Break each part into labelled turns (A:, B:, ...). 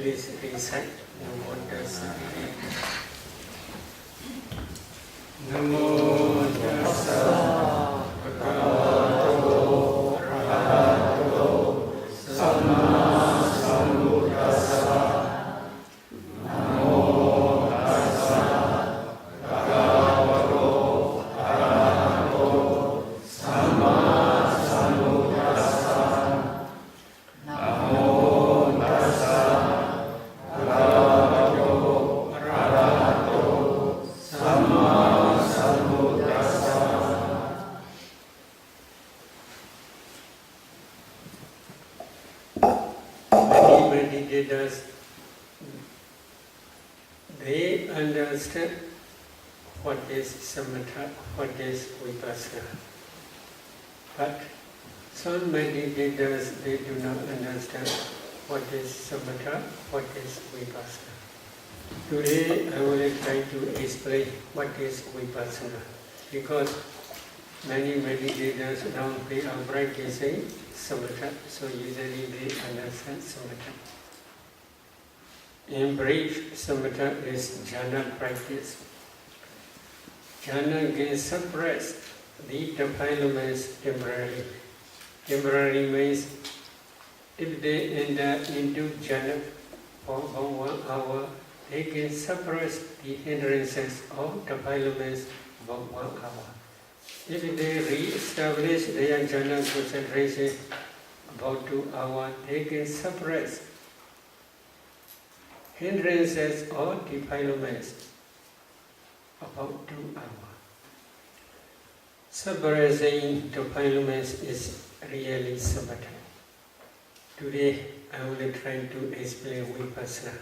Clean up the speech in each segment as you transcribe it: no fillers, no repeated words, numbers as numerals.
A: please recite Namo Tassa. Namo Tassa Bhagavato Arahato Samma Sambuddhassa. Namo Tassa Bhagavato Arahato Samma Sambuddhassa. Namo Tassa Bhagavato Arahato Samma Sambuddhassa. Many meditators, they understand what is samatha, what is vipassana. But some meditators, they do not understand what is samatha, what is vipassana. Today I will try to explain what is vipassana, because many meditators now they are practicing samatha, so usually they understand samatha. In brief, samatha is jhana practice. Jhana can suppress the defilements temporarily. Temporary means if they enter into jhana for about 1 hour, they can suppress the hindrances of defilements for 1 hour. If they re-establish their jhana concentration about 2 hours, they can suppress hindrances or defilements about 2 hours. Suppressing defilements is really samatha. Today I will try to explain vipassana.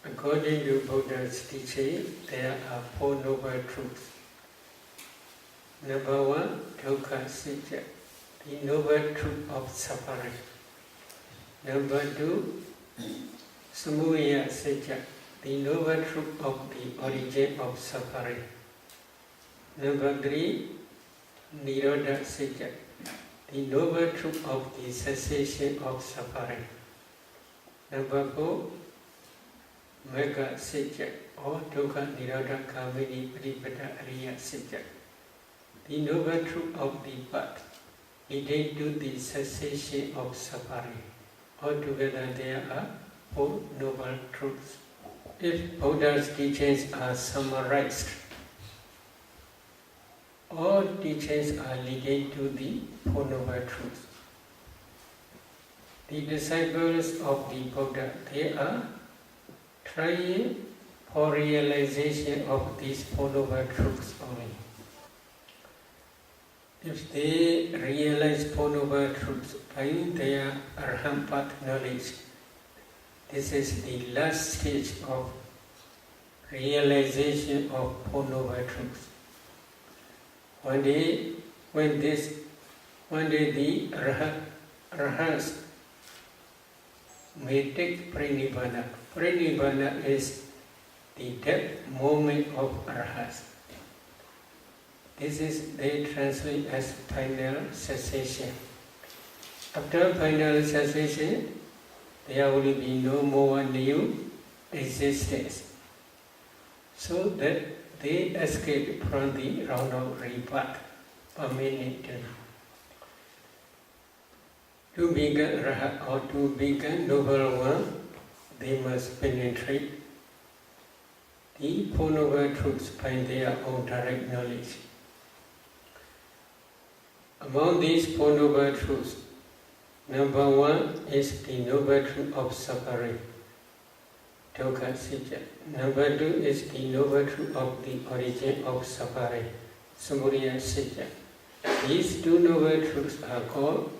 A: According to Buddha's teaching, there are 4 noble truths. Number 1, dukkha sacca, the noble truth of suffering. Number 2, samudaya sacca, the noble truth of the origin of suffering. Number 3, nirodha sacca, the noble truth of the cessation of suffering. Number 4, magga sacca, or dukkha nirodha kamini padipada ariya sacca, the noble truth of the path leading to the cessation of suffering. Altogether there are 4 noble truths. If Buddha's teachings are summarized, all teachings are leading to the 4 noble truths. The disciples of the Buddha, they are trying for realization of these 4 noble truths only. If they realize 4 noble truths by their arahant path knowledge, this is the last stage of realization of 4 noble truths. One day the arahants may take pranibbana. Pranibbana is the death moment of arahants. This is, they translate as final cessation. After final cessation, there will be no more new existence, so that they escape from the round of rebirth permanently. To become Rahat or to become Noble One, they must penetrate the 4 noble truths by their own direct knowledge. Among these 4 noble truths, number 1 is the noble truth of suffering, dukkha sacca. Number 2 is the noble truth of the origin of suffering, samudaya sacca. These 2 noble truths are called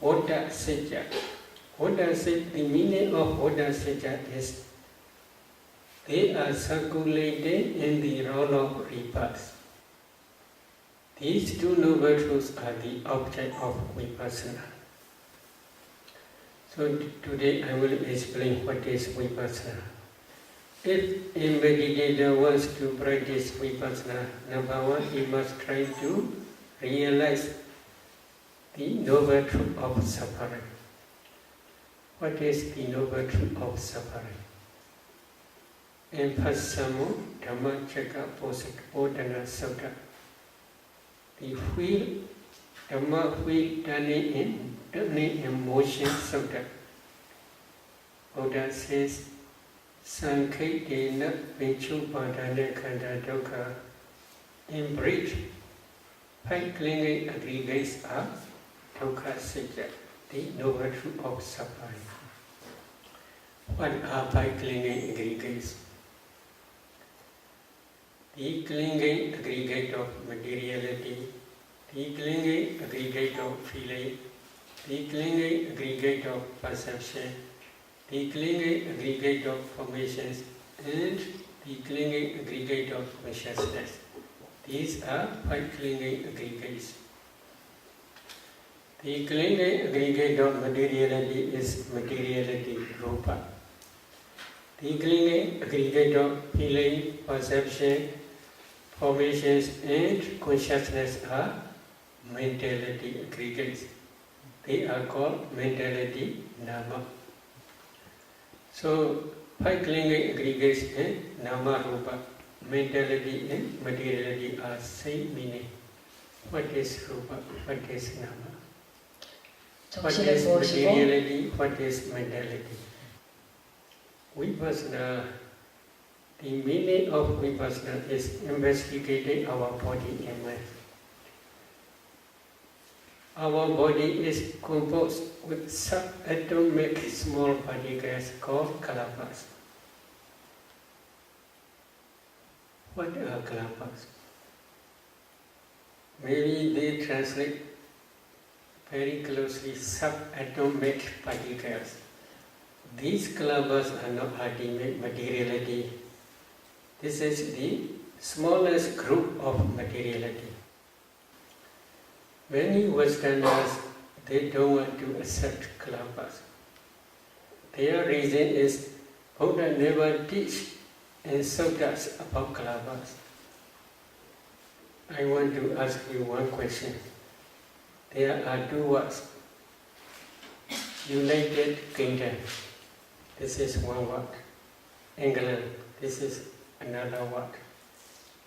A: Otta sacca. The meaning of Otta sacca is they are circulating in the round of rebirth. These 2 noble truths are the object of vipassana. So today I will explain what is vipassana. If a meditator wants to practice vipassana, number 1, he must try to realize the noble truth of suffering. What is the noble truth of suffering? In PASayadawEnglish1 Dhammachakka Bodhana Sutta, the wheel, Dhamma wheel turning in motion Sutta, Buddha says, Sankhedena Vinchupadana Khanda Dukkha. In brief, 5 clinging aggregates are dukkha sajja, the noble truth of suffering. What are 5 clinging aggregates? The clinging aggregate of materiality, the clinging aggregate of feeling, the clinging aggregate of perception, the clinging aggregate of formations, and the clinging aggregate of consciousness. These are 5 clinging aggregates. The clinging aggregate of materiality is materiality, rupa. The clinging aggregate of feeling, perception, formations, and consciousness are mentality aggregates. They are called mentality, nama. So, 5 clinging aggregates in nama, rupa, mentality and materiality are same meaning. What is rupa? What is nama? What is materiality? What is mentality? Vipassana, the meaning of Vipassana is investigating our body and mind. Our body is composed with subatomic small particles called kalpas. What are kalpas? Maybe they translate very closely subatomic particles. These kalpas are not ultimate materiality. This is the smallest group of materiality. Many Westerners, they don't want to accept kalpas. Their reason is Buddha never teach in suttas about kalpas. I want to ask you one question. There are 2 words. United Kingdom. This is one word. England. This is another word.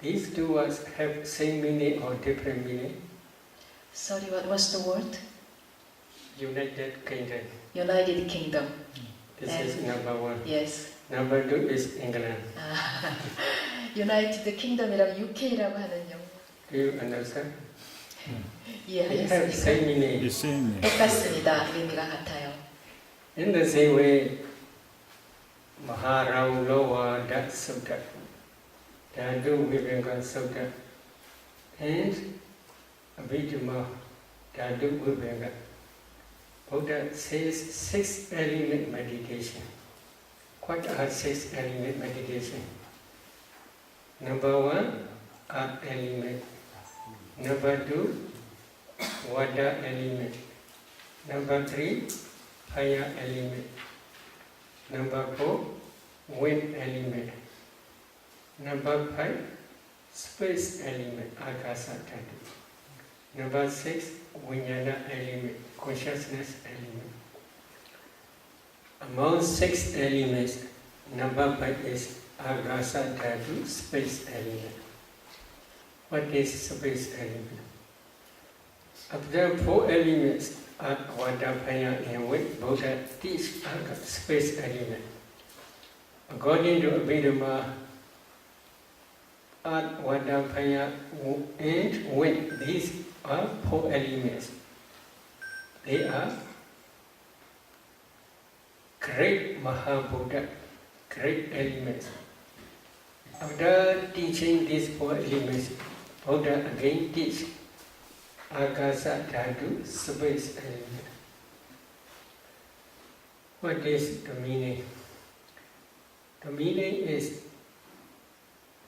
A: These 2 words have same meaning or different meaning?
B: Sorry, what was the word?
A: United Kingdom.
B: United Kingdom.
A: This is number 1.
B: Yes.
A: Number 2 is England.
B: United Kingdom이라면 UK라고 하는 영어.
A: Do you understand?
B: 이해하셨습니까?
A: They have same meaning.
B: 똑같습니다. 의미가 같아요.
A: In the same way, Maharavulawada Sutta, Dhatu Vibhanga Sutta, and Abhidhamma Dhatu Vibhanga, Buddha says 6 element meditation. What are 6 element meditation? Number 1, Art element. Number 2, Vada element. Number 3, Fire element. Number 4, Wind element. Number 5, Space element, Akasa Dhatu. Number 6, Vijnana element, consciousness element. Among 6 elements, number 5 is Akasa Dhatu, space element. What is space element? Of the 4 elements, Vada, Fire, and Wind, Buddha teach space element. According to Abhidhamma, Earth, Vada, Fire, and Wind, these are 4 elements. They are great Mahabuddha, great elements. After teaching these 4 elements, Buddha again teach Akasa Dhatu, space element. What is the meaning? The meaning is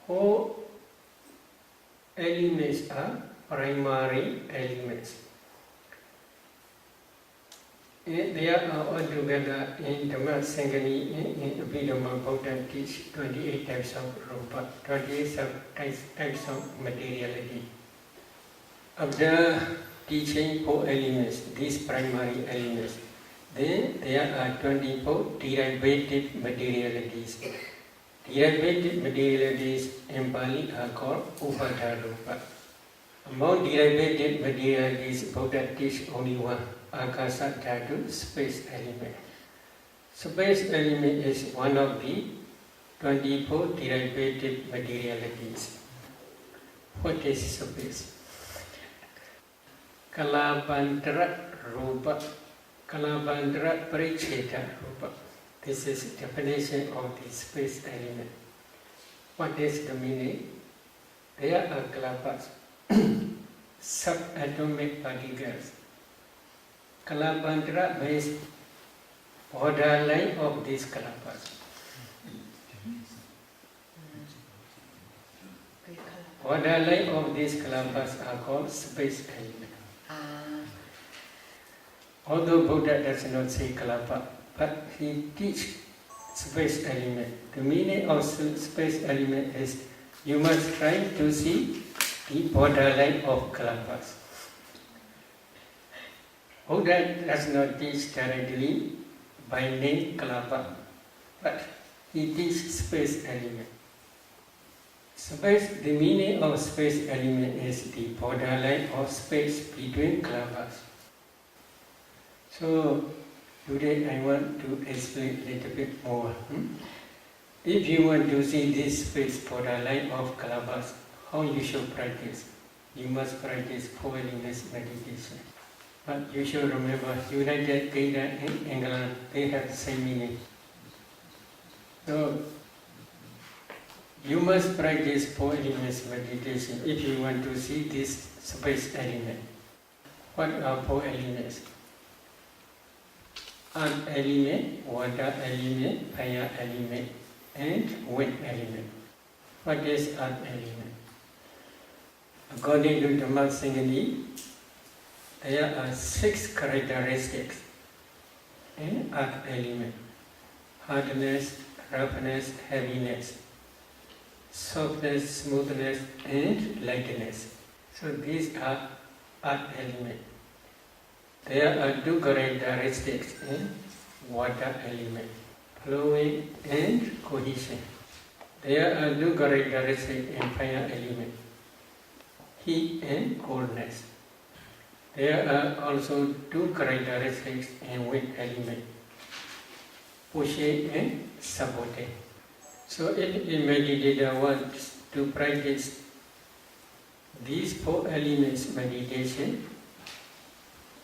A: 4 elements are primary elements. And they are all together in Dhamma Sangani in Abhidhamma. Buddha teach 28 types of rupa, 28 types of materiality. After teaching 4 elements, these primary elements, Then there are 24 derivative materialities. Derivative materialities in Pali are called Upadharupa. Among derivative materialities, Buddha teaches only one, Akasa Dhatu, space element. Space element is one of the 24 derivative materialities. What is space? Kalabandra Rupa, Kalabandra Paricheta Rupa. This is the definition of the space element. What is the meaning? There are kalabas, subatomic particles. Kalabandra means borderline of these kalabas. Borderline of these kalabas are called space element. Although Buddha does not say kalapa, but he teaches space element. The meaning of space element is you must try to see the borderline of kalapas. Buddha does not teach directly by name kalapa, but he teaches space element. Space, the meaning of space element is the borderline of space between kalapas. So today I want to explain a little bit more. If you want to see this space borderline of kalapas, how you should practice? You must practice four-elements meditation. But you should remember, United Kingdom and England, they have the same meaning. So you must practice four-elements meditation if you want to see this space element. What are four elements? Earth element, water element, fire element, and wind element. What is earth element? According to the Singani, there are 6 characteristics in earth element: hardness, roughness, heaviness, softness, smoothness, and lightness. So these are earth element. There are 2 characteristics in water element: flowing and cohesion. There are 2 characteristics in fire element: heat and coldness. There are also 2 characteristics in wind element: pushing and supporting. So if a meditator wants to practice these 4 elements meditation,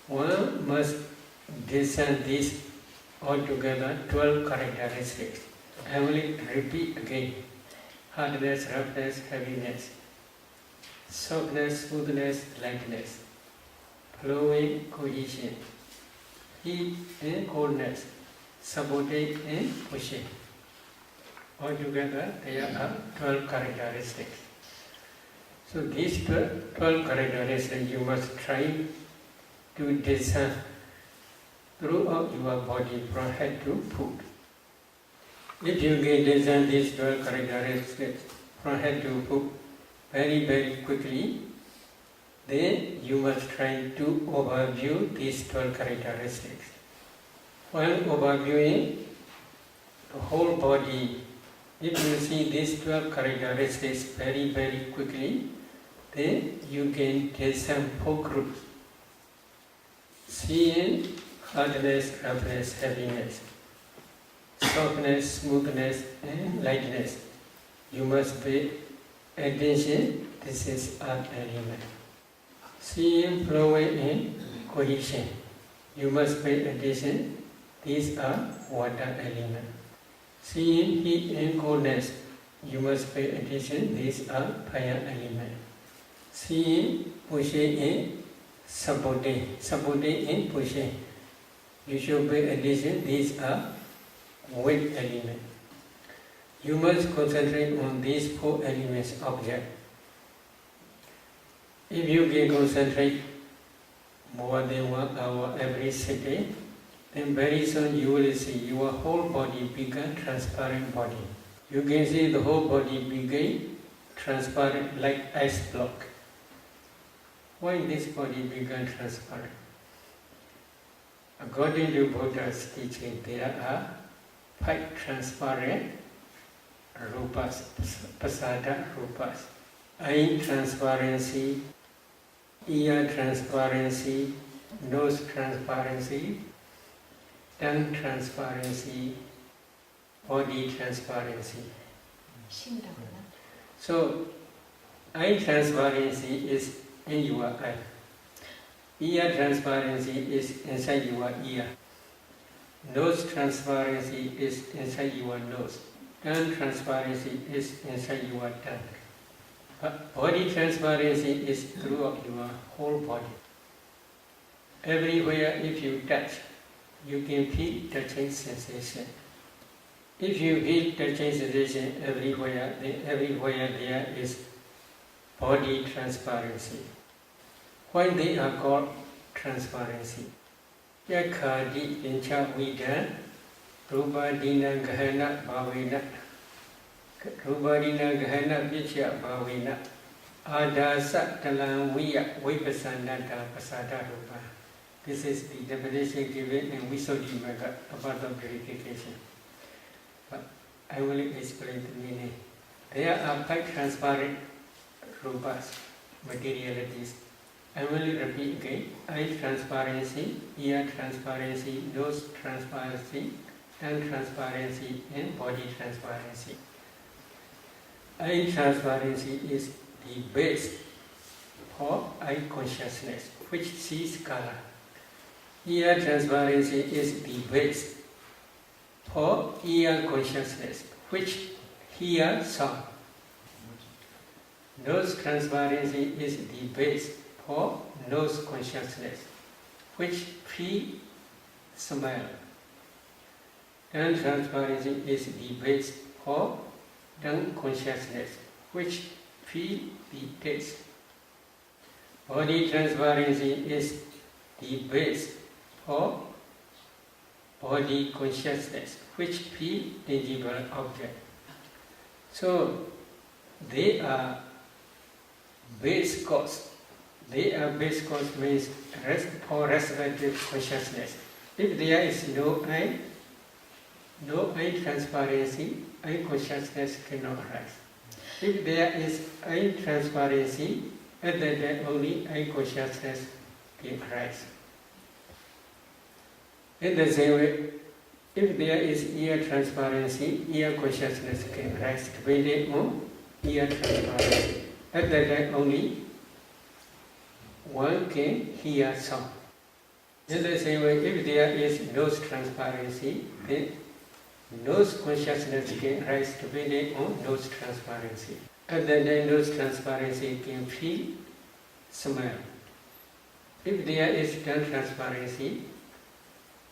A: one must discern these altogether 12 characteristics. I will repeat again: hardness, roughness, heaviness, softness, smoothness, lightness, flowing, cohesion, heat and coldness, supporting and pushing. Altogether there are 12 characteristics. So these 12 characteristics you must try to discern throughout your body from head to foot. If you can discern these 12 characteristics from head to foot very quickly, then you must try to overview these 12 characteristics. While overviewing the whole body, if you see these 12 characteristics very quickly, then you can discern 4 groups: seeing hardness, roughness, heaviness, softness, smoothness, and lightness. You must pay attention. This is earth element. Seeing, flowing, and cohesion. You must pay attention. These are water element. Seeing, heat, and coldness. You must pay attention. These are fire element. Seeing, pushing, and supporting and pushing. You should pay attention. These are wind element. You must concentrate on these 4 elements object. If you can concentrate more than 1 hour every day, then very soon you will see your whole body become transparent body. You can see the whole body become transparent like ice block. Why this body become transparent? According to Buddha's teaching, there are 5 transparent rupas, pasada rupas. Eye transparency, ear transparency, nose transparency, tongue transparency, body transparency.
B: 신이라구나.
A: So, eye transparency is in your eye. Ear transparency is inside your ear. Nose transparency is inside your nose. Tongue transparency is inside your tongue. But body transparency is throughout your whole body. Everywhere if you touch, you can feel touching sensation. If you feel touching sensation everywhere, then everywhere there is body transparency. Why they are called transparency? Yakhadi incha vidan, rubadina gahana bhavena, rubadina gahana vichya bhavena, adasa talang vipassanã pasada rupa. This is the definition given in Visuddhimagga about the purification. But I will explain the meaning. There are 5 transparent rupas, materialities. I will repeat again. Eye transparency, ear transparency, nose transparency, tongue transparency, and body transparency. Eye transparency is the base for eye consciousness, which sees color. Ear transparency is the base for ear consciousness, which hears sound. Nose transparency is the base for nose consciousness, which feels smell. Tongue transparency is the base for tongue consciousness, which feels the taste. Body transparency is the base for body consciousness, which feels tangible object. So they are base cause. They are base cause means for respective consciousness. If there is no eye transparency, eye consciousness cannot arise. If there is eye transparency, at that time only eye consciousness can arise. In the same way, if there is ear transparency, ear consciousness can arise depending on ear transparency. At that time only one can hear sound. In the same way, if there is nose transparency, then nose consciousness can arise depending on nose transparency. At that time, nose transparency can feel smell. If there is tongue transparency,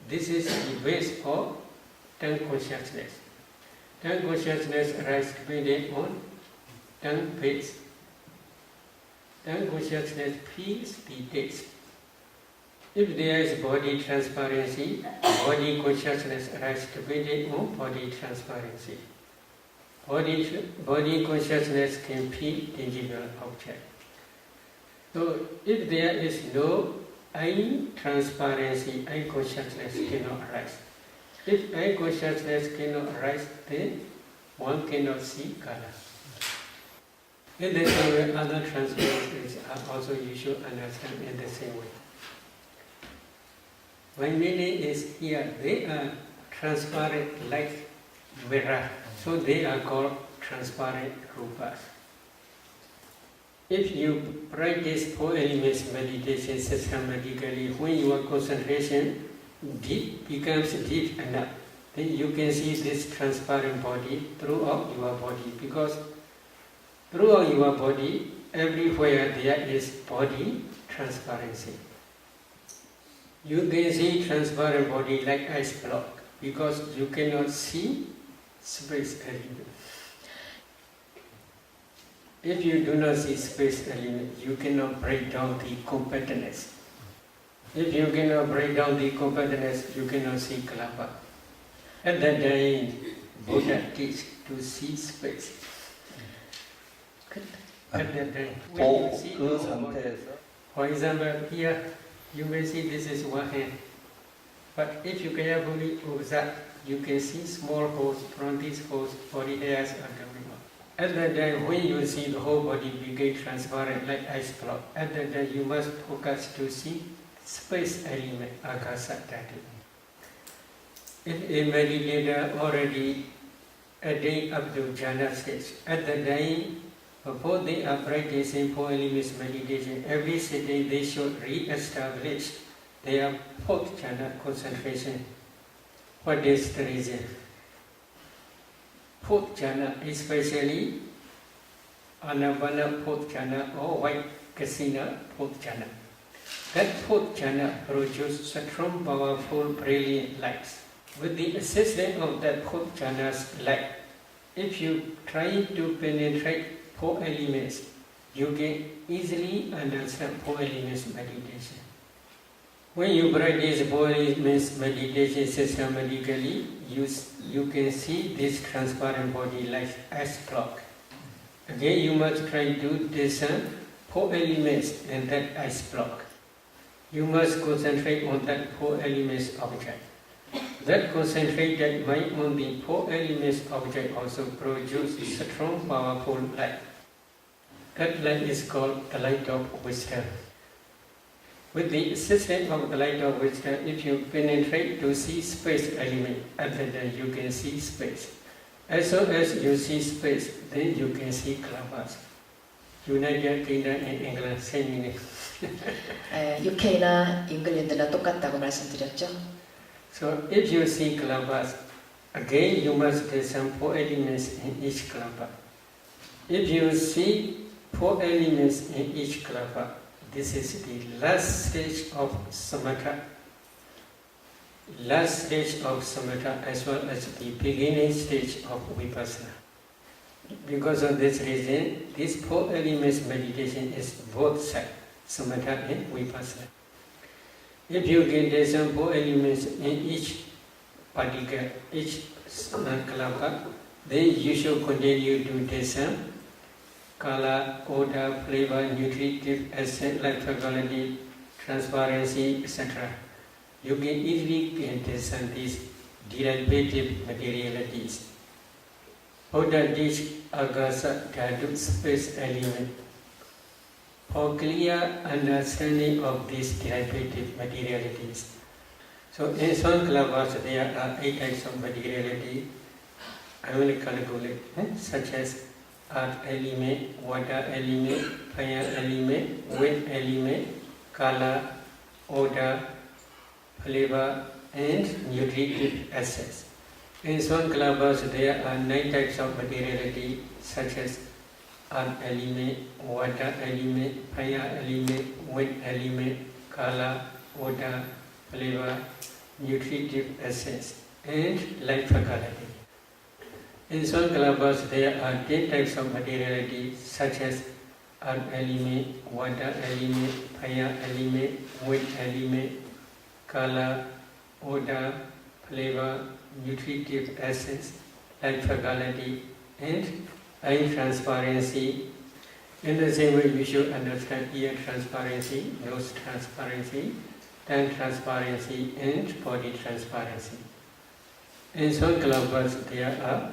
A: this is the base for tongue consciousness. Tongue consciousness arises depending on tongue base. Tongue consciousness feels the taste. If there is body transparency, body consciousness arises depending on body transparency. Body consciousness can feel tangible object. So if there is no eye transparency, eye consciousness cannot arise. If eye consciousness cannot arise, then one cannot see color. In the same way, other transparencies are also you should understand in the same way. My meaning is here, they are transparent like mirror, so they are called transparent rupas. If you practice 4 elements meditation systematically, when your concentration becomes deep enough, then you can see this transparent body throughout your body, because throughout your body, everywhere there is body transparency. You can see transparent body like ice block, because you cannot see space element. If you do not see space element, you cannot break down the compactness. If you cannot break down the compactness, you cannot see kalapa. At that time, Buddha teach to see space. At that time, when you see, for example, here you may see this is one hand. But if you carefully observe, you can see small holes. From these holes, body hairs are coming out. At that time, when you see the whole body become transparent like ice block, at that time you must focus to see space element, akasa dhatu. If a meditator already attained up to jhana stage, at that time, before they are practicing 4 elements meditation, every sitting they should re-establish their 4th jhana concentration. What is the reason? 4th jhana, especially Anapana 4th jhana or White Kasina 4th jhana. That 4th jhana produces strong, powerful, brilliant lights. With the assistance of that 4th jhana's light, if you try to penetrate 4 elements, you can easily understand 4 elements meditation. When you practice 4 elements meditation systematically, you can see this transparent body like ice block. Again, you must try to discern 4 elements in that ice block. You must concentrate on that 4 elements object. That concentrated mind on the 4 elements object also produces strong, powerful light. That light is called the light of wisdom. With the assistance of the light of wisdom, if you penetrate to see space element, at that time you can see space. As soon as you see space, then you can see clouds. United Kingdom and England, same meaning.
B: UK나 잉글랜드나 똑같다고 말씀드렸죠.
A: So if you see clouds, again you must discern 4 elements in each cloud. If you see 4 elements in each cloud, this is the last stage of samatha. Last stage of samatha as well as the beginning stage of vipassana. Because of this reason, this 4 elements meditation is both sides, samatha and vipassana. If you can discern 4 elements in each particle, each kalapa, then you should continue to discern color, odor, flavor, nutritive acid, light quality, transparency, etc. You can easily discern these derivative materialities. Buddha teaches agasa dhatu space element. For clear understanding of these derivative materialities. So in some clavas there are 8 types of materiality. I will calculate, such as earth element, water element, fire element, wind element, color, odor, flavor, and nutritive acids. In some clavas there are 9 types of materiality, such as earth element, water element, fire element, wind element, color, odor, flavor, nutritive acids, and light faculty. In some clavas there are 10 types of materiality, such as earth element, water element, fire element, wind element, color, odor, flavor, nutritive acids, light faculty, and eye transparency. In the same way, you should understand ear transparency, nose transparency, tongue transparency, and body transparency. In some clouds, there are,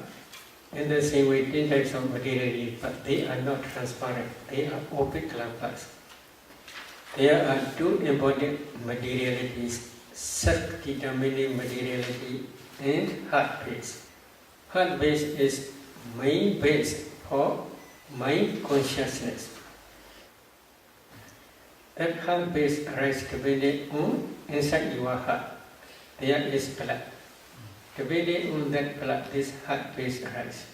A: in the same way, 10 types of materiality, but they are not transparent. They are opaque clouds. There are 2 important materialities: self-determining materiality and heart base. Heart base is main base for mind consciousness. That heart base arises depending on inside your heart. There is blood. Depending on that blood, this heart base arises.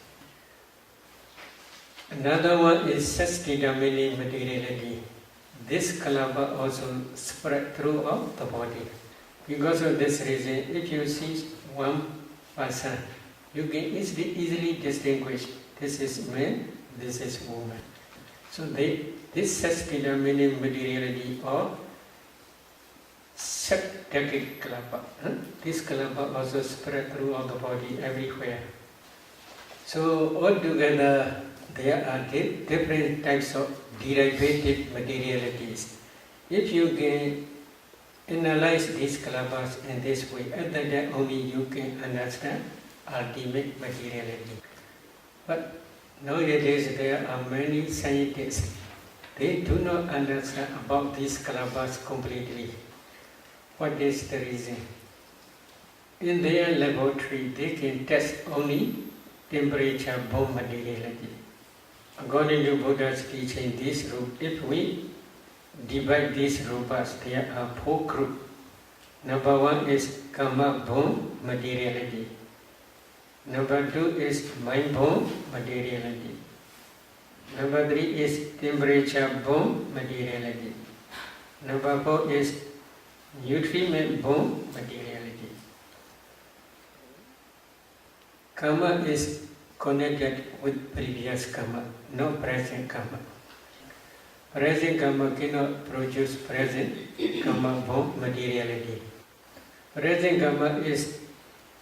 A: Another one is sex-determining materiality. This kalapa also spread throughout the body. Because of this reason, if you see one person, you can easily distinguish this is man, this is woman. So this sex-determining materiality or subjective kalapa. This kalapa also spread throughout the body everywhere. So altogether, there are different types of derivative materialities. If you can analyze these kalabas in this way. At that time only you can understand ultimate materiality. But nowadays there are many scientists. They do not understand about these kalabas completely. What is the reason? In their laboratory, they can test only temperature bomb materiality. According to Buddha's teaching, this group, if we divide these rupas, there are 4 groups. Number 1 is karma bomb materiality. Number 2 is mind bomb materiality. Number 3 is temperature bomb materiality. Number 4 is nutriment bomb materiality. Karma is connected with previous karma, not present karma. Present karma cannot produce present karma bomb materiality. Present karma is,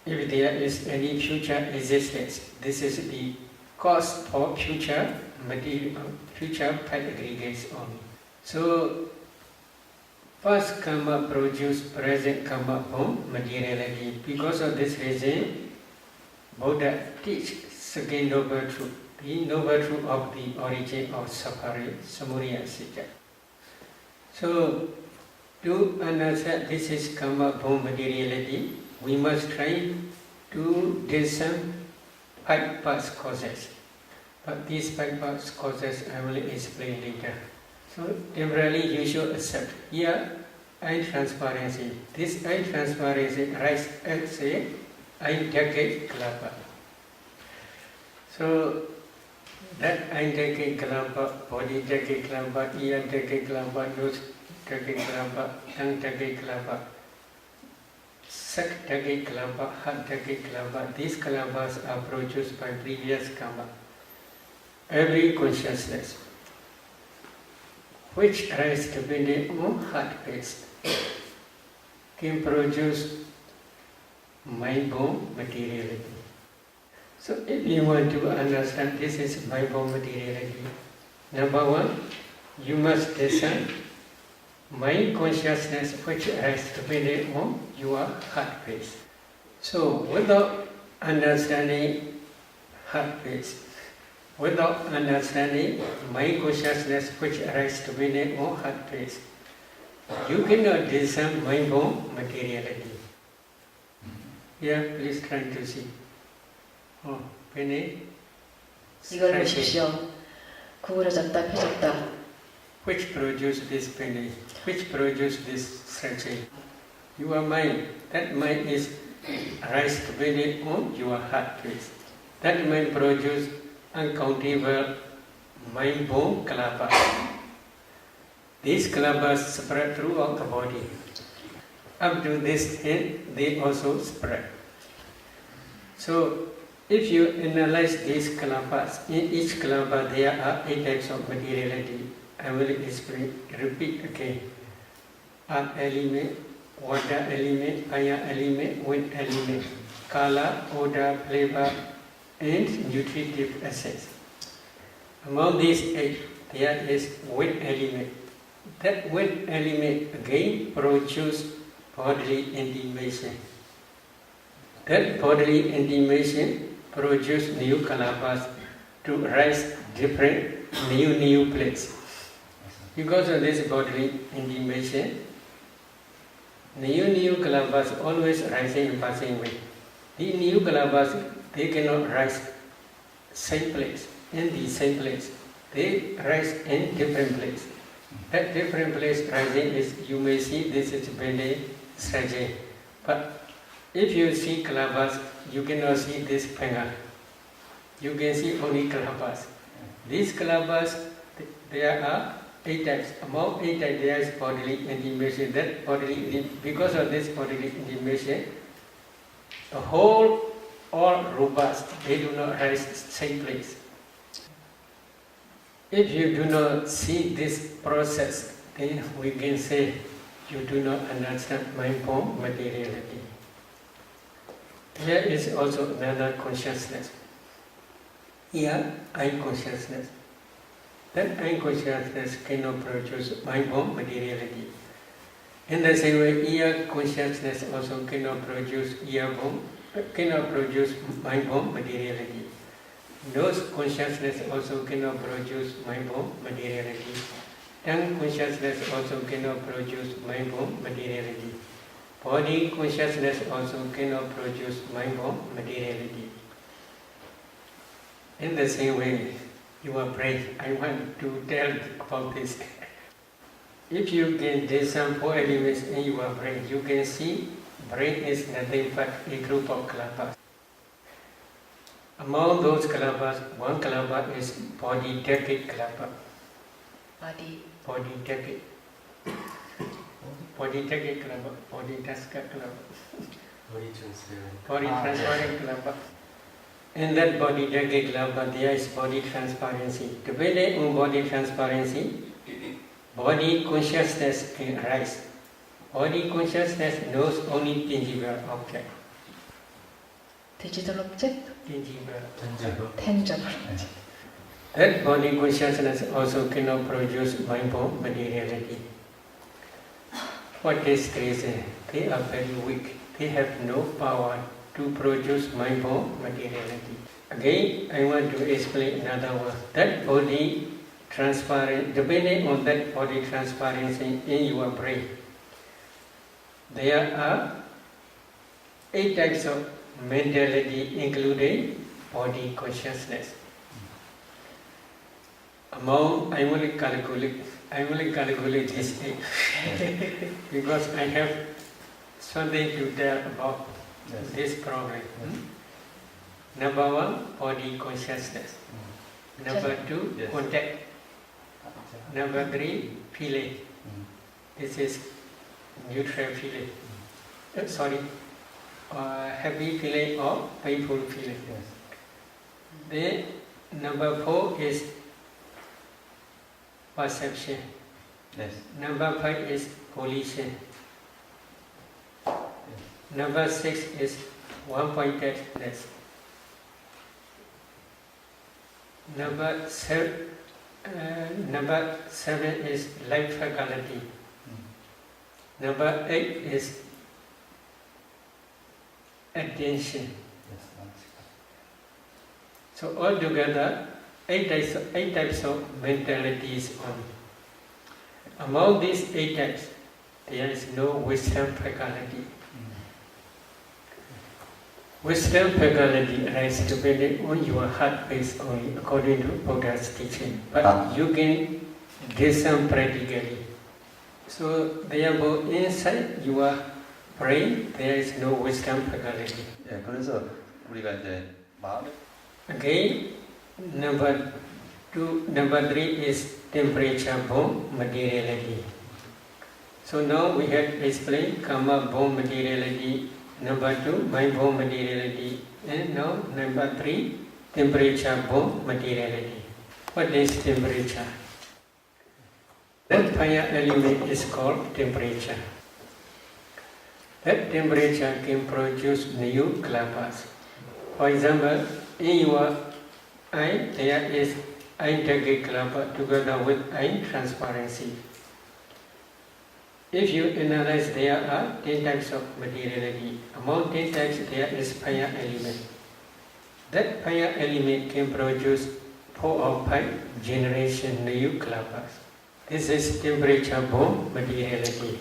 A: if there is any future existence, this is the cause for future material, future part aggregates only. So, past karma produce present karma bomb materiality. Because of this reason, Buddha teach second noble truth, the noble truth of the origin of suffering, samudaya satya. So, to understand this is karma bomb materiality, we must try to discern 5 past causes. But these 5 past causes I will explain later. So, temporarily you should accept. Here, eye transparency. This eye transparency rises as a eye decade kalapa. So, that eye decade kalapa, body decade kalapa, ear decade kalapa, nose decade kalapa, tongue decade kalapa, sac decade kalapa, heart decade kalapa. These kalapas are produced by previous karma. Every consciousness which arises depending on heart base can produce mind bomb materiality. So if you want to understand this is mind bomb materiality, number 1, you must discern mind consciousness which arises depending on your heart base. So without understanding heart base, without understanding mind consciousness which arises depending on heart base, you cannot discern mind bomb materiality. Here, please try to see. Oh, penny.
B: 이걸 보십시오. 구부러졌다, 펴졌다.
A: Which produce this penny? Which produce this stretching? Your mind. That mind is arise depending on your heart base. That mind produce uncountable mind bomb kalapas. These kalapas spread throughout the body. Up to this end, they also spread. So, if you analyze these kalapas, in each kalapa there are 8 types of materiality. I will explain, repeat again. Earth element, water element, fire element, wind element, color, odor, flavor, and nutritive acids. Among these 8, there is wind element. That wind element again produces bodily intimation. That bodily intimation produces new kalapas to rise different new places. Because of this bodily intimation, new kalapas always rising and passing away. The new kalapas, they cannot rise same place, in the same place. They rise in different place. That different place rising is, you may see this is Bende stretching. But if you see kalapas, you cannot see this finger. You can see only kalapas. These kalapas, there are 8 types. Among 8 types, there is bodily intimation. That bodily, because of this bodily intimation, the whole, all rupas, they do not rise same place. If you do not see this process, then we can say you do not understand mind bomb materiality. Here is also another consciousness. Here, I consciousness. That I consciousness cannot produce mind bomb materiality. In the same way, ear consciousness also cannot produce cannot produce mind-born materiality. Nose consciousness also cannot produce mind-born materiality. Tongue consciousness also cannot produce mind-born materiality. Body consciousness also cannot produce mind-born materiality. In the same way, your brain, I want to tell about this. If you can discern 4 elements in your brain, you can see brain is nothing but a group of kalabas. Among those kalabas, one kalaba is body decade kalaba. Body decade. Body decade kalaba. Body tasker kalaba. Body transparent kalaba. In that body decade kalaba, there is body transparency. Depending on body transparency, body consciousness can arise. Body consciousness knows only tangible object.
B: Digital object? Tangible.
A: That body consciousness also cannot produce mind-born materiality. For this reason, they are very weak. They have no power to produce mind-born materiality. Again, I want to explain another one. That body transparent, depending on that body transparency in your brain, there are 8 types of mentality, including body consciousness. Among, I will calculate this 8 because I have something to tell about this problem. Number 1, body consciousness. Number 2, contact. Number 3, feeling. This is neutral feeling. Happy feeling or painful feeling. Then number 4 is perception. Number 5 is volition. Number 6 is one-pointedness. Number 7 is life faculty. Number 8 is attention. So altogether, 8 types of mentalities only. Among these 8 types, there is no wisdom faculty. Wisdom faculty arises depending on your heart base only, according to Buddha's teaching. But you can discern practically. So therefore, inside your brain, there is no wisdom faculty.
C: 그래서 우리가 이제 마음에
A: Again, number 3 is temperature-born materiality. So now we have explained karma-born materiality. Number 2, mind-born materiality. And now number 3, temperature-born materiality. What is temperature? That fire element is called temperature. That temperature can produce new kalabas. For example, in your eye, there is eye decade kalaba together with eye transparency. If you analyze, there are 10 types of materiality. Among 10 types, there is fire element. That fire element can produce 4 or 5 generation new kalabas. This is temperature-born materiality.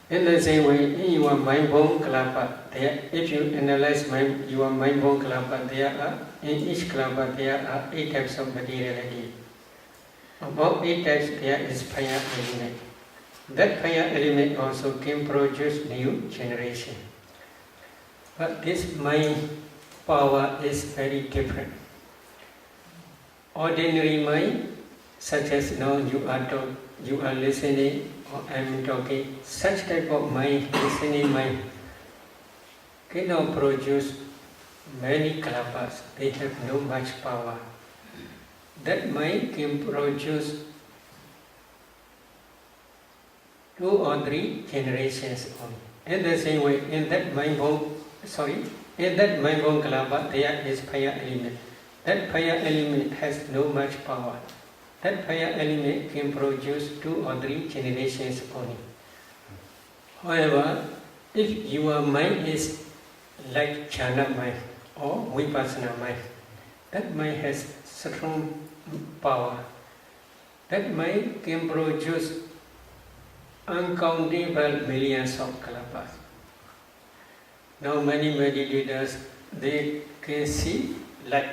A: In the same way, in your mind-born kalapa, if you analyze your mind-born kalapa, in each kalapa there are 8 types of materiality. Among 8 types, there is fire element. That fire element also can produce new generation. But this mind power is very different. Ordinary mind, such as now you are listening or I am talking, such type of mind, listening mind, cannot produce many kalapas. They have no much power. That mind can produce 2 or 3 generations only. In the same way, in that mind-born kalapa, there is fire element. That fire element has no much power. That fire element can produce 2 or 3 generations only. However, if your mind is like jhana mind or vipassana mind, that mind has strong power. That mind can produce uncountable millions of kalapas. Now many meditators, they can see light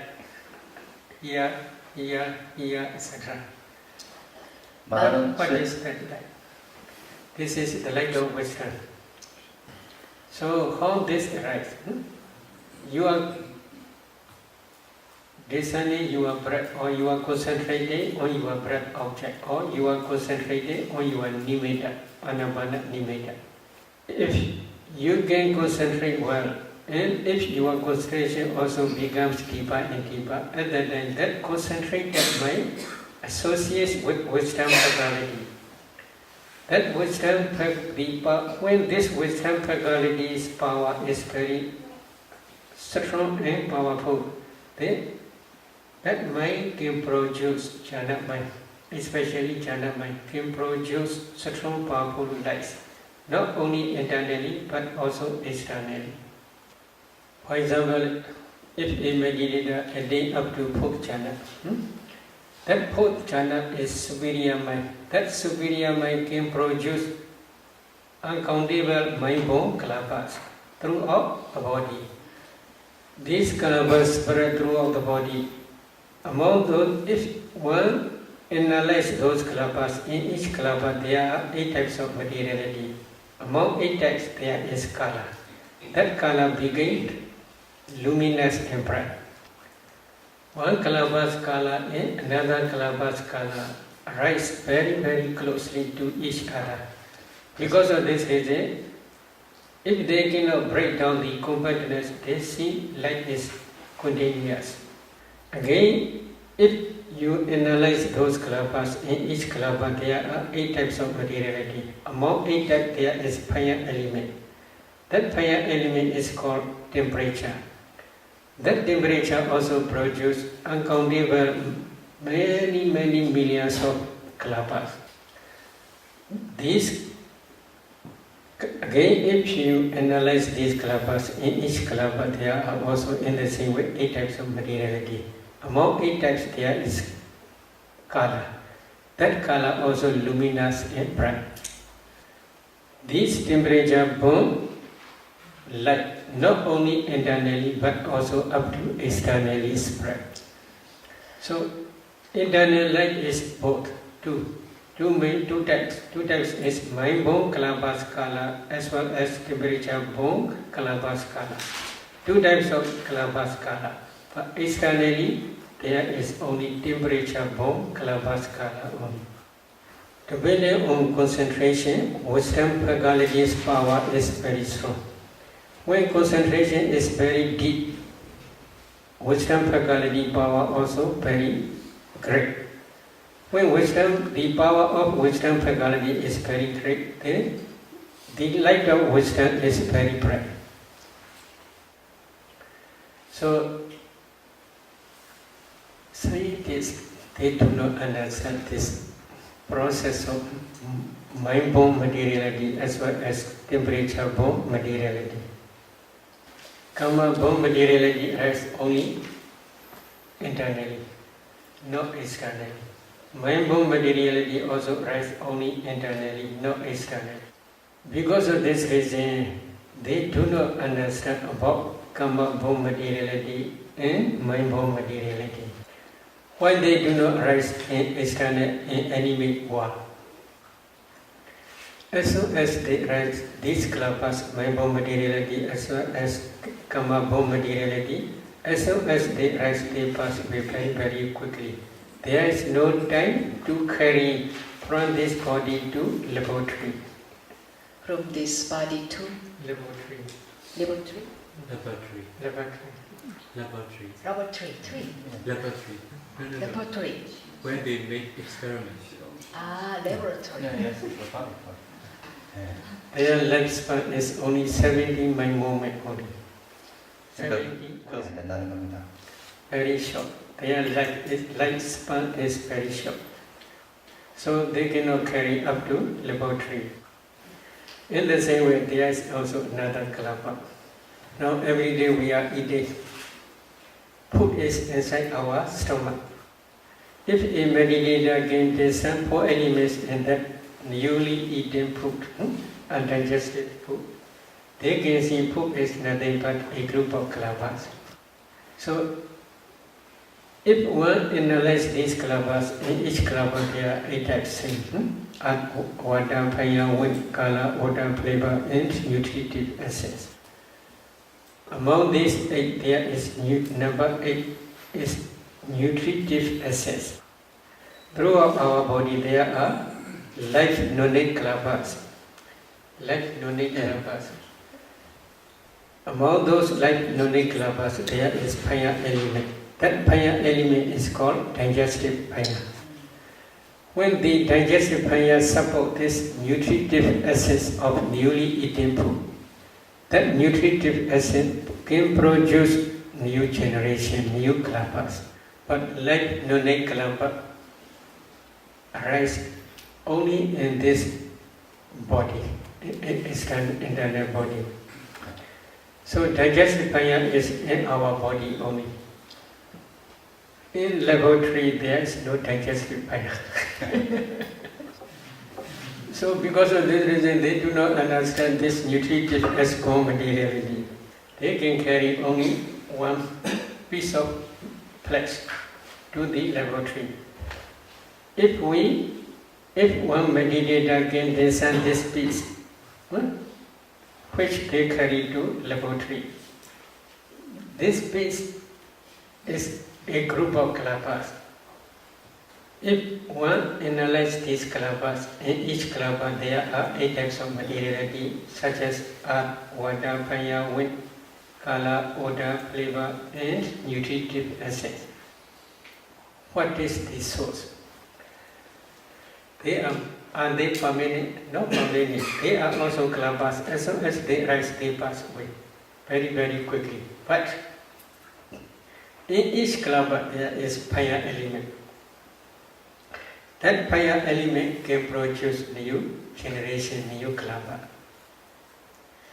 A: here, here, here, etc. What is that light? This is the light of wisdom. So how this arises? You are discerning your breath, or you are concentrating on your breath object, or you are concentrating on your nimitta, anapana nimitta. If you can concentrate well, and if your concentration also becomes deeper and deeper, at that time that concentrated mind associates with wisdom faculty. That wisdom faculty, when this wisdom faculty's power is very strong and powerful, then that mind can produce jhana mind, especially jhana mind, can produce strong powerful lights, not only internally but also externally. For example, if a meditator attains up to fourth jhana, that fourth jhana is superior mind. That superior mind can produce uncountable mind-born kalapas throughout the body. These kalapas spread throughout the body. Among those, if one analyzes those kalapas, in each kalapa there are 8 types of materiality. Among 8 types there is kala. That kala begins luminous and bright. One kalapa's kala and another kalapa's kala rise very, very closely to each other. Because of this reason, if they cannot break down the compactness, they seem like this continuous. Again, if you analyze those kalapas, in each kalapa there are 8 types of materiality. Among 8 types there is fire element. That fire element is called temperature. That temperature also produces uncountable many, many millions of kalapas. These, again, if you analyze these kalapas, in each kalapa there are also in the same way 8 types of materiality. Among 8 types there is kala. That kala also luminous and bright. These temperature burn light not only internally but also up to externally spread. So internal light is both two types. 2 types is mind-born kalapas kala as well as temperature-born kalapas kala. 2 types of kalapas kala. But externally there is only temperature-born kalapas kala only. Depending on concentration, wisdom faculty's power is very strong. When concentration is very deep, wisdom faculty power also very great. When the power of wisdom faculty is very great, then the light of wisdom is very bright. So scientists, they do not understand this process of mind-born materiality as well as temperature-born materiality. Karma-born materiality arises only internally, not externally. Mind-born materiality also arises only internally, not externally. Because of this reason, they do not understand about karma-born materiality and mind-born materiality. Why they do not arise in external and animate world? As soon as they rise, these kalapas, mind-born materiality as well as karma-born materiality, as soon as they rise, they pass away very, very quickly. There is no time to carry from this body to laboratory.
B: From this body to
A: Laboratory.
B: laboratory.
D: Laboratory.
A: Laboratory.
D: Laboratory.
B: Laboratory. Three.
D: Laboratory. No.
B: Laboratory.
D: Where they make experiments.
B: Laboratory.
A: Their lifespan is only 70 moment only.
C: 그래서 된다는 겁니다.
A: Very short. Their lifespan is very short. So they cannot carry up to laboratory. In the same way, there is also another kalapa. Now every day we are eating. Food is inside our stomach. If a meditator can discern 4 elements in that newly eaten food, undigested food, they can see food is nothing but a group of kalapas. So, if one analyzes these kalapas, in each kalapa there are 8 types: water, fire, wind, color, odor, flavor, and nutritive essence. Among these 8, there is number 8 is nutritive essence. Throughout our body there are life knowledge kalapas. Life knowledge kalapas. Among those life knowledge kalapas, there is fire element. That fire element is called digestive fire. When the digestive fire supports this nutritive essence of newly eaten food, that nutritive essence can produce new generation, new kalapas. But life knowledge kalapa arise only in this body, internal body. So digestive fire is in our body only. In laboratory there is no digestive fire. So because of this reason they do not understand this nutritive as materiality. They can carry only one piece of flesh to the laboratory. If one meditator can discern this piece, which they carry to laboratory, this piece is a group of kalapas. If one analyzes these kalapas, in each kalapa there are 8 types of materiality, such as earth, water, fire, wind, color, odor, flavor, and nutritive essence. What is the source? Are they permanent? Not permanent. They are also kalapas. As soon as they rise, they pass away very, very quickly. But in each kalapa there is fire element. That fire element can produce new generation, new kalapa.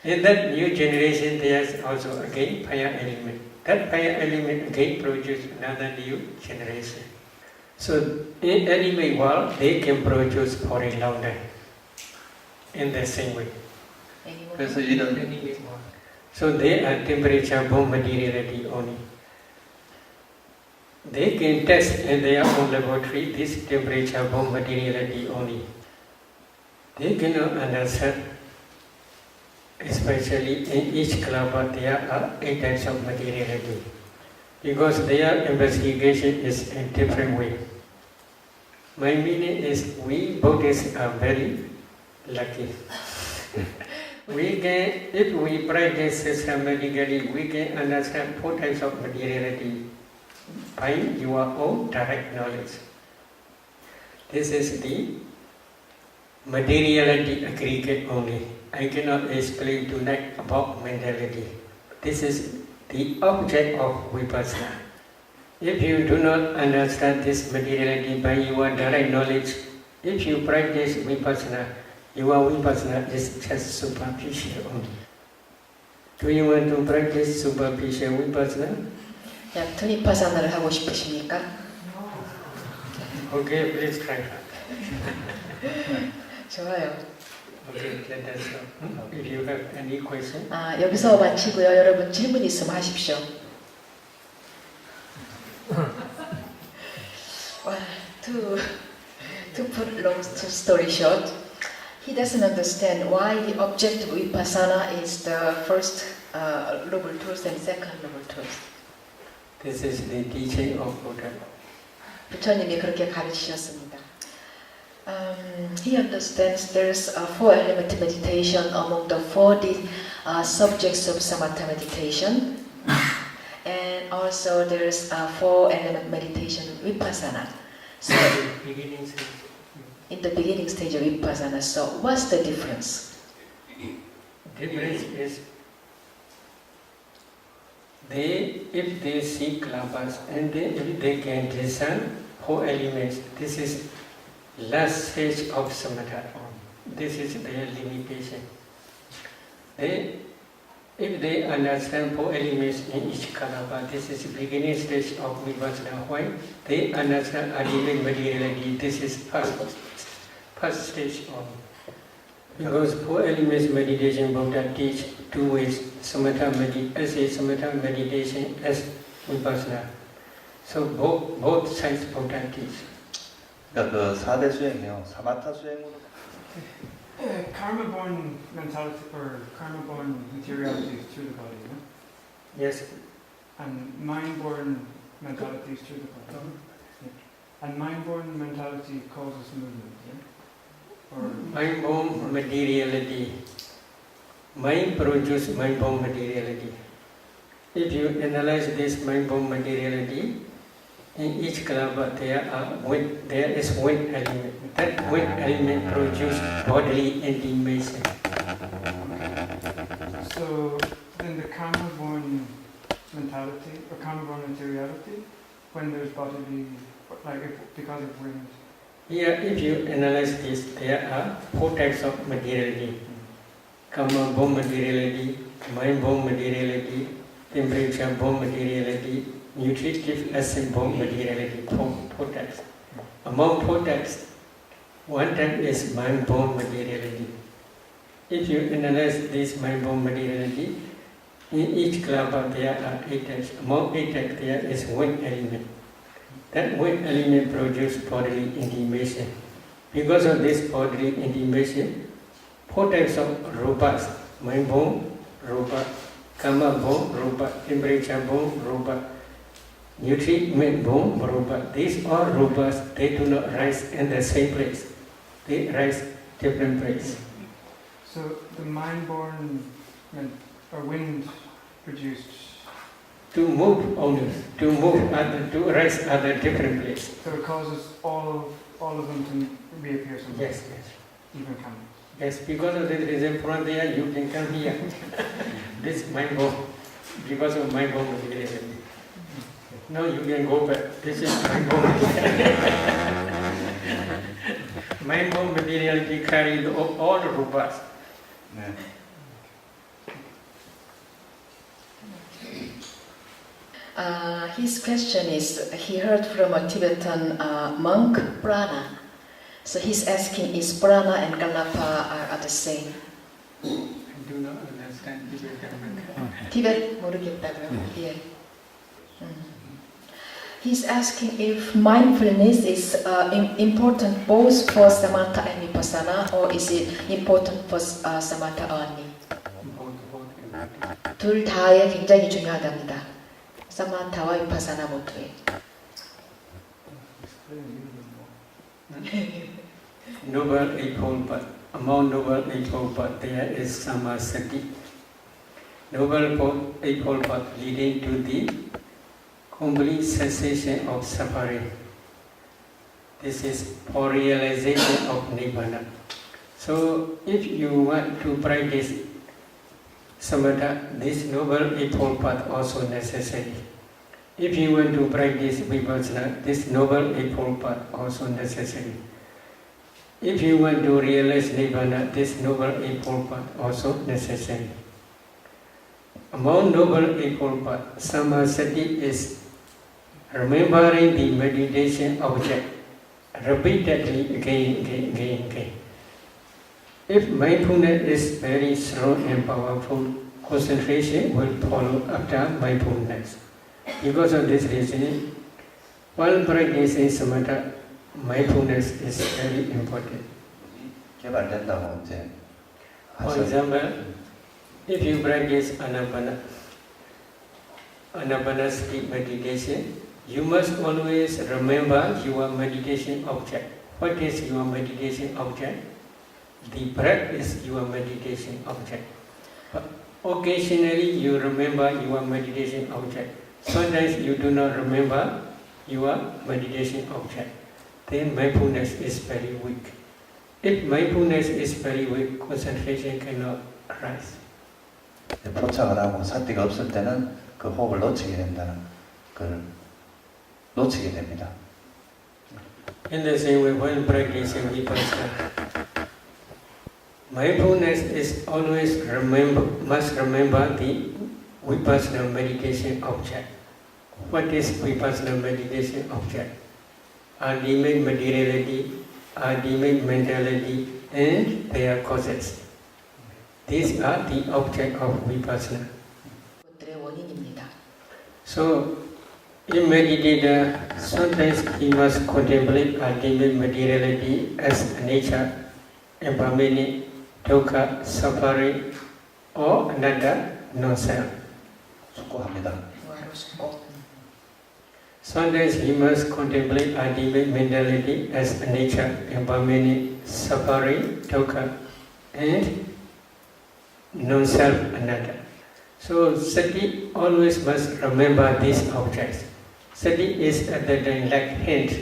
A: In that new generation there is also again fire element. That fire element again produces another new generation. So in animal world they can produce for a long time. In the same way.
C: 그래서 이런
A: Animal world. So they are temperature born materiality only. They can test in their own laboratory this temperature born materiality only. They cannot understand, especially in each kalapa there are 8 types of materiality, because their investigation is in different way. My meaning is we Buddhists are very lucky. We can, if we practice systematically, we can understand 4 types of materiality by your own direct knowledge. This is the materiality aggregate only. I cannot explain tonight about mentality. This is the object of Vipassana. If you do not understand this materiality by your direct knowledge, if you practice Vipassana, your Vipassana is just superficial only. Do you want to practice superficial Vipassana?
B: 얕은 위파사나를 하고 싶으십니까?
A: Okay, please try.
B: 좋아요.
A: Okay, let us know. If you have any question.
B: 여기서 마치고요. 여러분 질문 있으면 하십시오. Well, to put long story short, he doesn't understand why the object of Vipassana is the first noble truth and second noble truth.
A: This is the teaching of Buddha.
B: 부처님이 그렇게 가르치셨습니다. He understands there's a 4-element meditation among the 40 subjects of samatha meditation, and also there's a 4-element meditation vipassana. So in the beginning stage of vipassana, so what's the difference?
A: Difference is if they see kalapas and if they can discern 4 elements, this is last stage of samatha. This is their limitation. if they understand 4 elements in each kalapa, this is the beginning stage of vipassana. Why? They understand ultimate materiality. This is first stage of. Because 4 elements meditation, Buddha teach 2 ways: samatha meditation as vipassana. So both sides Buddha teach.
C: 그러니까 그 4대 수행이요. 사마타 수행으로
E: Karma-born mentality or karma-born materiality is through the body, no?
A: Yes.
E: And mind-born mentality is through the body. Yeah. And mind-born mentality causes movement, yeah? Or
A: Mind-born materiality. Mind produces mind-born materiality. If you analyze this mind-born materiality, in each kalapa there is wind element. That wind element produces bodily intimation.
E: so then the karma-born mentality or karma-born materiality, when there's bodily, like because of wind.
A: Here, if you analyze this, there are 4 types of materiality: karma-born materiality, mind-born materiality, temperature-born materiality, nutritive acid-born materiality. 4 types. Among 4 types, 1 type is mind-born materiality. If you analyze this mind-born materiality, in each kalapa there are 8 types. Among 8 types there is wind element. That wind element produces bodily intimation. Because of this bodily intimation, 4 types of rupas: mind-born rupa, karma-born rupa, temperature-born rupa, nutriment-born rupa. These are rupas. They do not rise in the same place. They rise different place.
E: So the mind-born or wind produced,
A: To move only, to rise other different place.
E: so it causes all of them to reappear somewhere.
A: Yes.
E: Even coming.
A: Yes, because of this reason from there you can come here. This mind-born, because of mind-born materiality. Now you can go back. This is mind-born materiality. Mind-born materiality carries all the rupas.
C: 네.
B: His question is, he heard from a Tibetan monk, prana. So he's asking, is prana and kalapa are the same?
A: I do not understand Tibetan.
B: 티벳 모르겠다고요? 예. He's asking if mindfulness is important both for samatha and vipassana, or is it important for samatha only? 둘 다에 굉장히 중요하답니다. 사마타와 vipassana 모두에.
A: Noble Eightfold Path. Among Noble Eightfold Path there is Samasati. Noble Eightfold Path leading to the complete cessation of suffering. This is for realization of Nibbana. So if you want to practice samatha, this Noble Eightfold Path also necessary. If you want to practice vipassana, this Noble Eightfold Path also necessary. If you want to realize Nibbana, this Noble Eightfold Path also necessary. Among Noble Eightfold Path, Samasati is remembering the meditation object repeatedly again. If mindfulness is very strong and powerful, concentration will follow after mindfulness. Because of this reason, while practicing samatha, mindfulness is very important.
C: 개발된다고 이제
A: For example, if you practice anapanasati meditation, you must always remember your meditation object. What is your meditation object? The breath is your meditation object. But occasionally you remember your meditation object. Sometimes you do not remember your meditation object. Then mindfulness is very weak. If mindfulness is very weak, concentration cannot arise.
C: 포착을 하고 사티가 없을 때는 그 호흡을 놓치게 된다는 걸 놓치게 됩니다.
A: In the same way, when practicing vipassana, Mindfulness is always must remember the Vipassana meditation object. What is Vipassana meditation object? Ultimate materiality, ultimate mentality, and their causes. These are the object of Vipassana.
B: 것들의 원인입니다.
A: So, in meditator, sometimes he must contemplate ultimate materiality as nature, impermanent, dukkha, suffering, or anatta, non-self.
C: 숙고합니다.
B: 무아로 숨고
A: Sometimes he must contemplate ultimate mentality as nature, impermanent, suffering, dukkha, and non-self, anatta. So sati always must remember these objects. Sati is at the time like hand.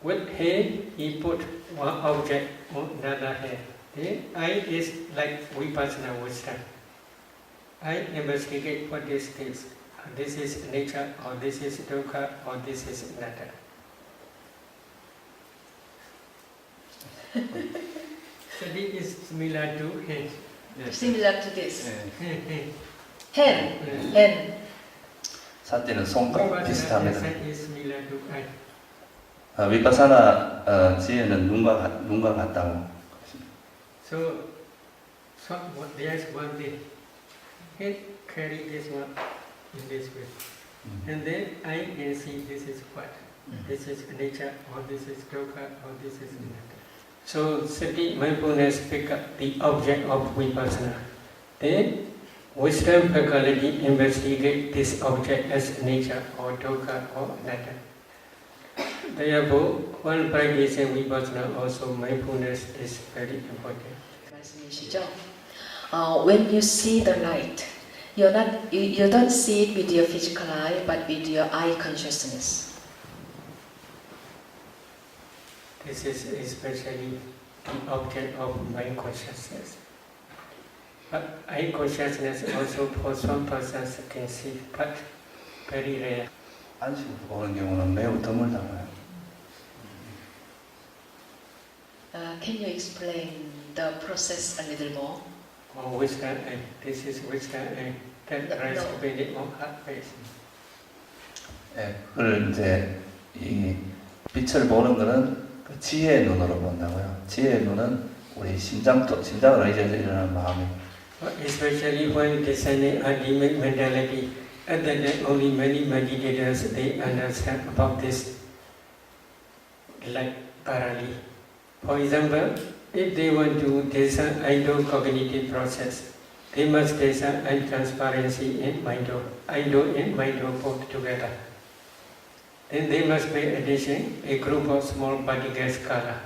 A: With hand he put one object on another hand. The eye is like Vipassana wisdom. I investigate what is this. This is nature, or this is dukkha, or this is anatta. Sati is similar to hand.
B: Similar to this.
A: Hand.
B: hand.
C: 사띠는 손과 비슷합니다.
A: Sati is similar to eye.
C: 위파사나 지혜는 눈과 같다고.
A: So there is one thing. Head carry this one in this way. And then I can see this is what? This is nature, or this is dukkha, or this is anatta. So sati mindfulness pick up the object of vipassana. Then wisdom faculty investigate this object as nature, or dukkha, or anatta. Therefore, while practicing vipassana, also mindfulness is very important.
B: 말씀이시죠? When you see the light, you don't see it with your physical eye, but with your eye consciousness.
A: This is especially the object of mind consciousness. But eye consciousness also for some persons can see, but very rare.
C: 안식으로 보는 경우는 매우 드물다고요.
B: Can you explain the process a little more?
A: Or wisdom eye. This is wisdom eye. That rests very on heart face.
C: 예, 그걸 이제 이 빛을 보는 것은 그 지혜의 눈으로 본다고요. 지혜의 눈은 우리 심장을 의지해서 일어나는 마음이.
A: Especially when discerning ultimate mentality, at that time only many meditators they understand about this like thoroughly. For example, if they want to discern idle cognitive process, they must discern transparency in Mindo, Indo and Mindo both together. Then they must pay attention a group of small particles color.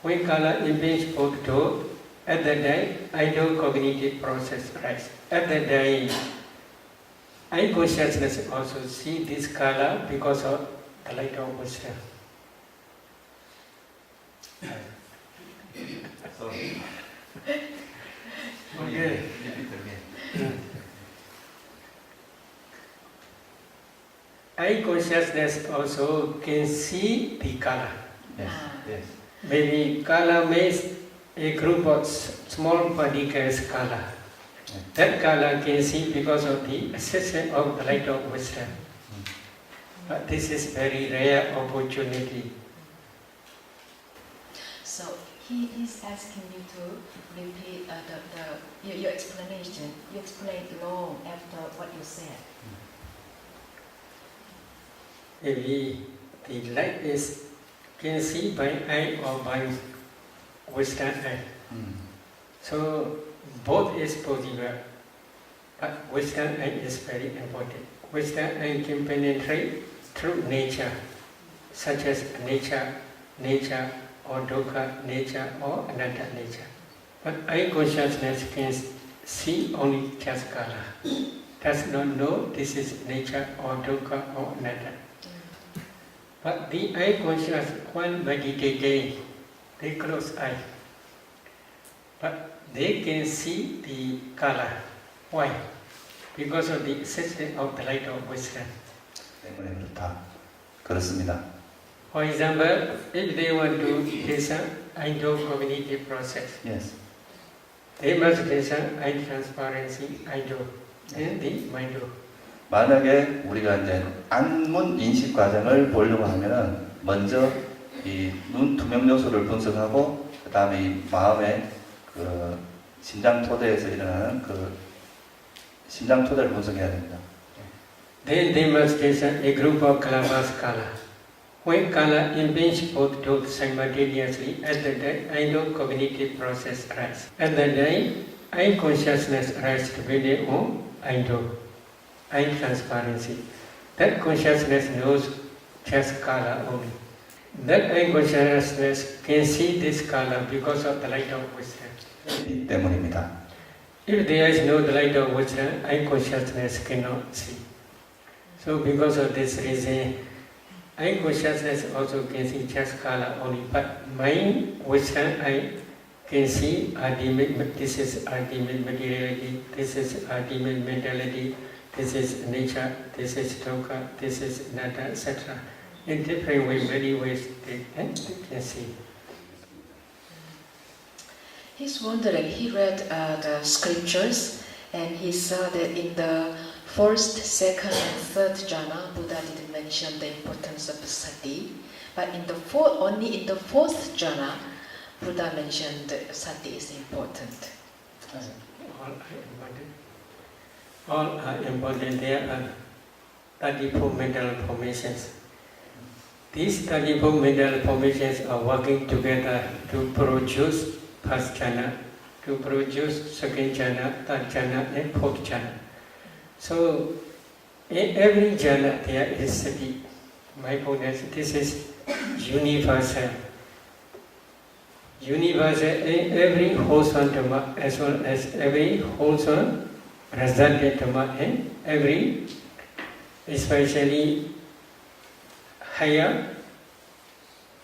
A: When color impinge both door, at that time idle cognitive process rise. At that time, eye consciousness also see this color because of the light of wisdom.
C: Sorry.
A: Okay. Eye consciousness also can see the color.
C: Yes, yes.
A: Maybe color means a group of small particles color. That color can see because of the assistance of the light of wisdom. But this is very rare opportunity.
B: So he is asking you to repeat your explanation. You explained long after what you said.
A: Maybe the light is can see by eye or by wisdom eye. So both is possible, but wisdom eye is very important. Wisdom eye can penetrate through nature, such as nature or dukkha nature or anatta nature. But eye consciousness can see only just color. Does not know this is nature or dukkha or anatta. But the eye consciousness, when meditating, they close eye. But they can see the color. Why? Because of the assistance of the light of wisdom.
C: 때문에 그렇습니다.
A: For example, if they want to listen cognitive process,
C: Yes.
A: they must listen transparency, and the mind.
C: 만약에 우리가 이제 안문 인식 과정을 보려고 하면은 먼저 이 눈 투명 요소를 분석하고 그 다음에 이 마음의 그 심장 토대에서 일어나는 그 심장 토대를 분석해야 됩니다.
A: Then they must listen a group of kalamas kala. When kala impinge both dogs simultaneously, at the time cognitive process arises. At the time, eye consciousness arises depending on eye transparency. That consciousness knows just kala only. That eye consciousness can see this kala because of the light of wisdom.
C: 때문입니다.
A: If there is no light of wisdom, eye consciousness cannot see. So because of this reason, eye consciousness also can see just kala only, but mind, wisdom, I can see this is ultimate materiality, this is ultimate mentality, this is nature, this is dukkha, this is nada, etc. In different ways, many ways they can see.
B: He's wondering, he read the scriptures and he saw that in the first, second and third jhana, Buddha didn't mention the importance of sati, but only in the fourth jhana, Buddha mentioned sati is important.
A: All are important. There are 34 mental formations. These 34 mental formations are working together to produce first jhana, to produce second jhana, third jhana, and fourth jhana. So, in every jhana there is sati. Mindfulness, this is universal. Universal in every wholesome dhamma as well as every wholesome resultant dhamma and every, especially higher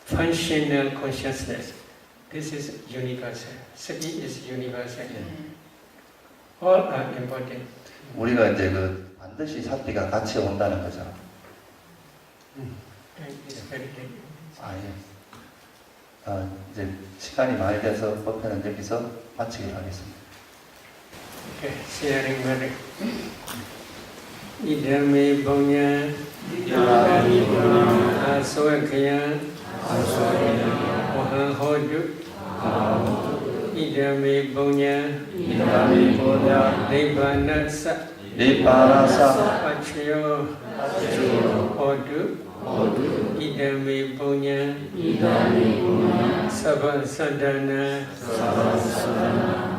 A: functional consciousness. This is universal. Sati is universal. All are important.
C: 우리가 이제 그 반드시 사티가 같이 온다는 거죠. 예. 이제 시간이 많이 돼서 법회는 여기서 마치기로 하겠습니다.
A: Okay, sharing merit. Idame Bonya Aswakaya Wahan Hodu Idame Bonya Nibbana
C: Nippanasa
A: Pachayo Hodu Idame Bonya Sabha Sadhana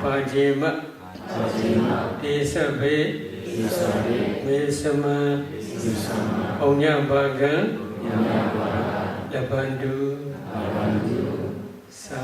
A: Pajima Desabe Mesama Onya Baga Labandu Sa